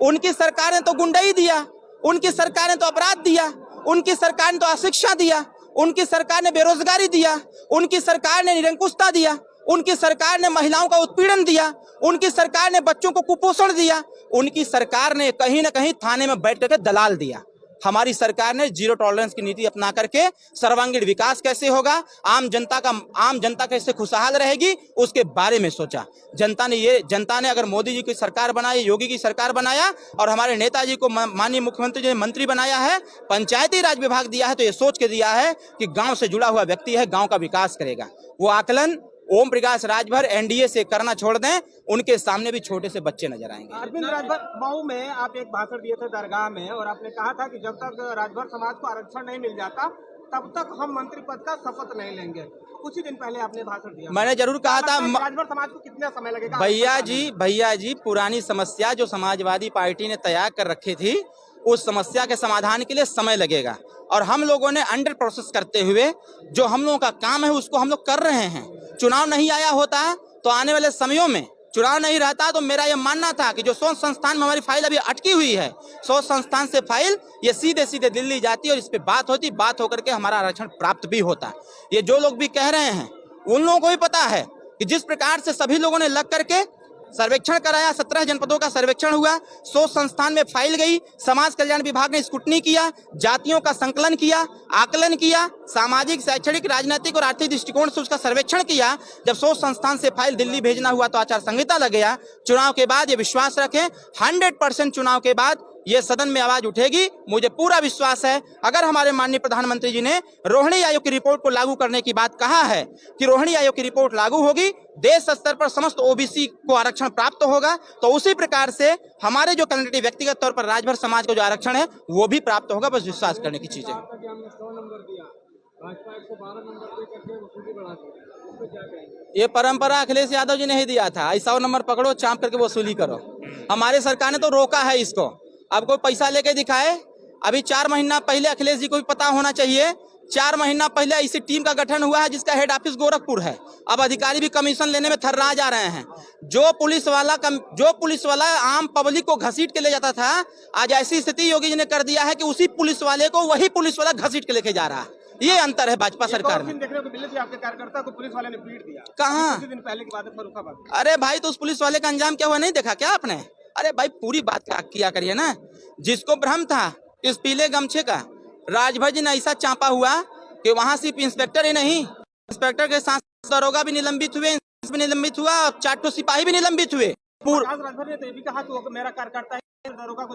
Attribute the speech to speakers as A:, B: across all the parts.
A: उनकी सरकार ने तो गुंडाई दिया, उनकी सरकार ने तो अपराध दिया, उनकी सरकार ने तो अशिक्षा दिया, उनकी सरकार ने बेरोजगारी दिया, उनकी सरकार ने निरंकुशता दिया, उनकी सरकार ने महिलाओं का उत्पीड़न दिया, उनकी सरकार ने बच्चों को कुपोषण दिया, उनकी सरकार ने कहीं ना कहीं थाने में बैठ करके दलाल दिया। हमारी सरकार ने जीरो टॉलरेंस की नीति अपना करके सर्वांगीण विकास कैसे होगा, आम जनता कैसे खुशहाल रहेगी, उसके बारे में सोचा। जनता ने अगर मोदी जी की सरकार बनाई, योगी की सरकार बनाया और हमारे नेताजी को माननीय मुख्यमंत्री जी ने मंत्री बनाया है, पंचायती राज विभाग दिया है, तो ये सोच के दिया है कि गांव से जुड़ा हुआ व्यक्ति है, गांव का विकास करेगा। वो आकलन ओम प्रकाश राजभर एनडीए से करना छोड़ दें, उनके सामने भी छोटे से बच्चे नजर आएंगे।
B: अरविंद राजभर, मऊ में आप एक भाषण दिए थे दरगाह में और आपने कहा था कि जब तक राजभर समाज को आरक्षण नहीं मिल जाता तब तक हम मंत्री पद का शपथ नहीं लेंगे। कुछ ही दिन पहले आपने भाषण दिया।
A: मैंने जरूर कहा था
B: राजभर समाज को कितना समय लगेगा?
A: भैया जी पुरानी समस्या जो समाजवादी पार्टी ने तैयार कर रखी थी, उस समस्या के समाधान के लिए समय लगेगा और हम लोगों ने अंडर प्रोसेस करते हुए जो हम लोगों का काम है उसको हम लोग कर रहे हैं। चुनाव नहीं आया होता तो आने वाले समयों में चुनाव नहीं रहता तो मेरा यह मानना था कि जो सोच संस्थान में हमारी फाइल अभी अटकी हुई है, सोच संस्थान से फाइल ये सीधे दिल्ली जाती और इस पे बात होकर के हमारा आरक्षण प्राप्त भी होता। ये जो लोग भी कह रहे हैं उन लोगों को भी पता है कि जिस प्रकार से सभी लोगों ने लग करके सर्वेक्षण कराया, 17 जनपदों का सर्वेक्षण हुआ, सोच संस्थान में फाइल गई, समाज कल्याण विभाग ने स्क्रूटनी किया, जातियों का संकलन किया, आकलन किया, सामाजिक, शैक्षणिक, राजनीतिक और आर्थिक दृष्टिकोण से उसका सर्वेक्षण किया। जब सोच संस्थान से फाइल दिल्ली भेजना हुआ तो आचार संहिता लग गया। चुनाव के बाद ये विश्वास रखें 100% चुनाव के बाद ये सदन में आवाज उठेगी। मुझे पूरा विश्वास है अगर हमारे माननीय प्रधानमंत्री जी ने रोहिणी आयोग की रिपोर्ट को लागू करने की बात कहा है कि रोहिणी आयोग की रिपोर्ट लागू होगी, देश स्तर पर समस्त ओबीसी को आरक्षण प्राप्त होगा, तो उसी प्रकार से हमारे जो कैंडिडेट व्यक्तिगत तौर पर राजभर समाज को जो आरक्षण है वो भी प्राप्त होगा। बस विश्वास करने की चीज है। ये परंपरा अखिलेश यादव जी ने ही दिया था, 100 नंबर पकड़ो, चाँप करके वसूली करो। हमारे सरकार ने तो रोका है इसको। अब कोई पैसा लेके दिखाए। अभी 4 महीना पहले अखिलेश जी को भी पता होना चाहिए, 4 महीना पहले ऐसी टीम का गठन हुआ है जिसका हेड ऑफिस गोरखपुर है। अब अधिकारी भी कमीशन लेने में थर्रा जा रहे हैं। जो पुलिस वाला आम पब्लिक को घसीट के ले जाता था, आज ऐसी स्थिति योगी जी ने कर दिया है कि उसी पुलिस वाले को वही पुलिस वाला घसीट के लेके जा रहा है। ये अंतर है भाजपा सरकार में।
B: देखने को मिले थे आपके कार्यकर्ता को पुलिस वाले ने पीट दिया।
A: कहाँ?
B: कुछ दिन पहले की बात है, फर्रुखाबाद।
A: अरे भाई, तो उस पुलिस वाले का अंजाम क्या हुआ नहीं देखा क्या आपने? अरे भाई पूरी बात किया करिए ना। जिसको भ्रम था इस पीले गमछे का, राजभर जी ने ऐसा चांपा हुआ कि वहां सिर्फ इंस्पेक्टर ही नहीं, इंस्पेक्टर के साथ दरोगा भी निलंबित हुए, भी निलंबित हुआ, 4 सिपाही भी निलंबित हुए।
B: राजभर ने तो ये भी कहा कि मेरा कार्यकर्ता है, दरोगा को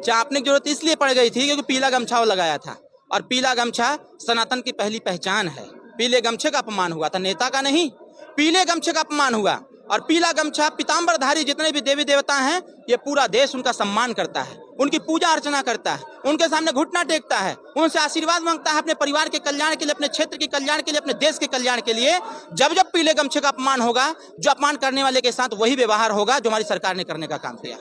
A: चापने की जरूरत इसलिए पड़ गई थी क्योंकि पीला गमछा वो लगाया था और पीला गमछा सनातन की पहली पहचान है। पीले गमछे का अपमान हुआ था, नेता का नहीं, पीले गमछे का अपमान हुआ। और पीला गमछा पीताम्बरधारी जितने भी देवी देवता हैं, ये पूरा देश उनका सम्मान करता है, उनकी पूजा अर्चना करता है, उनके सामने घुटना टेकता है, उनसे आशीर्वाद मांगता है अपने परिवार के कल्याण के लिए, अपने क्षेत्र के कल्याण के लिए, अपने देश के कल्याण के लिए। जब पीले गमछे का अपमान होगा, जो अपमान करने वाले के साथ वही व्यवहार होगा जो हमारी सरकार ने करने का काम किया।